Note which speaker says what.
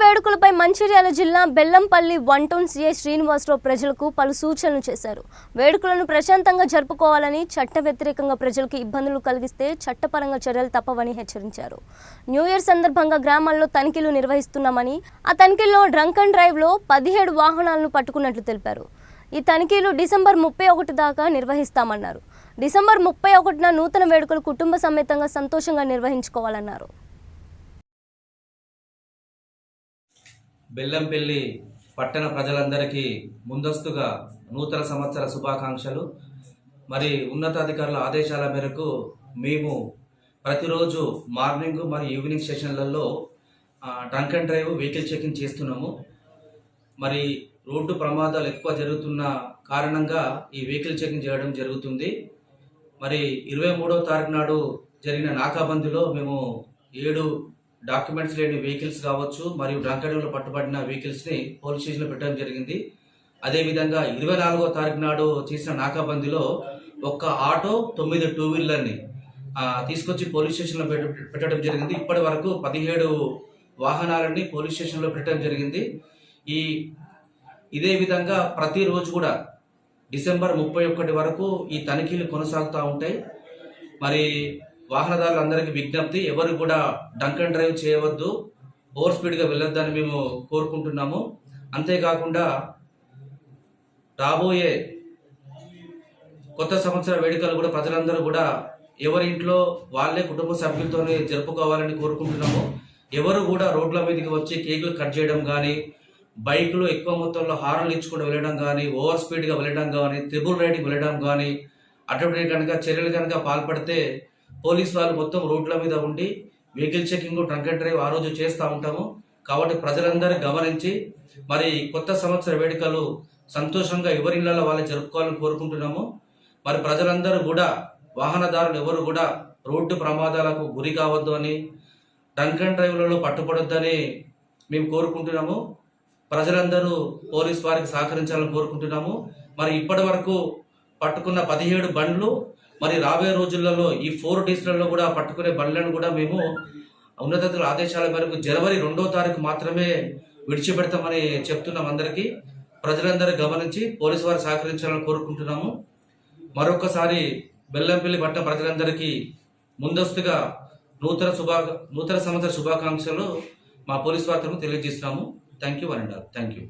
Speaker 1: వేడుకలపై మంచిర్యాల జిల్లా Bellampalli 1 town CI Srinivasarao ప్రజలకు పలు సూచనలు చేశారు. వేడుకలను ప్రశాంతంగా జరుపుకోవాలని, చట్ట వ్యతిరేకంగా ప్రజలకు ఇబ్బందులు కలిగిస్తే చట్టపరంగా చర్యలు తప్పవని హెచ్చరించారు. న్యూ ఇయర్ సందర్భంగా గ్రామాల్లో తనిఖీలు నిర్వహిస్తున్నామని, ఆ తనిఖీల్లో డ్రంక్ అండ్ డ్రైవ్లో 17 వాహనాలను పట్టుకున్నట్లు తెలిపారు. ఈ తనిఖీలు డిసెంబర్ 31 దాకా నిర్వహిస్తామన్నారు. డిసెంబర్ 31న నూతన వేడుకలు కుటుంబ సమేతంగా సంతోషంగా నిర్వహించుకోవాలన్నారు.
Speaker 2: బెల్లంపల్లి పట్టణ ప్రజలందరికీ ముందస్తుగా నూతన సంవత్సర శుభాకాంక్షలు. మరి ఉన్నతాధికారుల ఆదేశాల మేరకు మేము ప్రతిరోజు మార్నింగ్ మరియు ఈవినింగ్ సెషన్లలో drunk and drive vehicle checking చేస్తున్నాము. మరి రోడ్డు ప్రమాదాలు ఎక్కువ జరుగుతున్న కారణంగా ఈ వెహికల్ చెకింగ్ చేయడం జరుగుతుంది. మరి 23వ తారీఖు నాడు జరిగిన నాకాబందీలో మేము 7 డాక్యుమెంట్స్ లేని వెహికల్స్ కావచ్చు మరియు డ్రంక్ అండ్ డ్రైవ్లో పట్టుబడిన వెహికల్స్ని పోలీస్ స్టేషన్లో పెట్టడం జరిగింది. అదేవిధంగా 24వ తారీఖు నాడు చేసిన నాకాబందీలో ఒక్క ఆటో 9 టూ వీలర్ని తీసుకొచ్చి పోలీస్ స్టేషన్లో పెట్టడం జరిగింది. ఇప్పటి వరకు 17 వాహనాలని పోలీస్ స్టేషన్లో పెట్టడం జరిగింది. ఇదే విధంగా ప్రతిరోజు కూడా డిసెంబర్ 31 వరకు ఈ తనిఖీలు కొనసాగుతూ ఉంటాయి. మరి వాహనదారులందరికీ విజ్ఞప్తి, ఎవరు కూడా డ్రంక్ అండ్ డ్రైవ్ చేయవద్దు, ఓవర్ స్పీడ్గా వెళ్ళొద్దని మేము కోరుకుంటున్నాము. అంతేకాకుండా రాబోయే కొత్త సంవత్సర వేడుకలు కూడా ప్రజలందరూ కూడా ఎవరి ఇంట్లో వాళ్ళే కుటుంబ సభ్యులతోనే జరుపుకోవాలని కోరుకుంటున్నాము. ఎవరు కూడా రోడ్ల మీదకి వచ్చి కేకులు కట్ చేయడం కానీ, బైక్లు ఎక్కువ మొత్తంలో హార్న్లు ఇచ్చుకుంటూ వెళ్ళడం కానీ, ఓవర్ స్పీడ్గా వెళ్ళడం కానీ, ట్రిపుల్ రైడింగ్ వెళ్ళడం కానీ, అటువంటి కనుక చర్యలు కనుక పాల్పడితే పోలీస్ వాళ్ళు మొత్తం రోడ్ల మీద ఉండి vehicle checking, drunk and drive ఆ రోజు చేస్తూ ఉంటాము. కాబట్టి ప్రజలందరూ గమనించి మరి కొత్త సంవత్సర వేడుకలు సంతోషంగా ఎవరి ఇళ్లలో వాళ్ళే జరుపుకోవాలని కోరుకుంటున్నాము. మరి ప్రజలందరూ కూడా వాహనదారులు ఎవరు కూడా రోడ్డు ప్రమాదాలకు గురి కావద్దు అని, డ్రంక్ అండ్ డ్రైవ్లలో పట్టుబడొద్దని మేము కోరుకుంటున్నాము. ప్రజలందరూ పోలీస్ వారికి సహకరించాలని కోరుకుంటున్నాము. మరి ఇప్పటి వరకు పట్టుకున్న 17 బండ్లు మరి రాబోయే రోజులలో ఈ 4 డేస్లలో కూడా పట్టుకునే బండ్లను కూడా మేము ఉన్నతాధికారుల ఆదేశాల మేరకు జనవరి 2వ తారీఖు మాత్రమే విడిచిపెడతామని చెప్తున్నాం. అందరికీ ప్రజలందరూ గమనించి పోలీసు వారు సహకరించాలని కోరుకుంటున్నాము. మరొకసారి బెల్లంపల్లి పట్టణ ప్రజలందరికీ ముందస్తుగా నూతన సంవత్సర శుభాకాంక్షలు మా పోలీసు వార్తలకు తెలియజేస్తున్నాము. Thank you.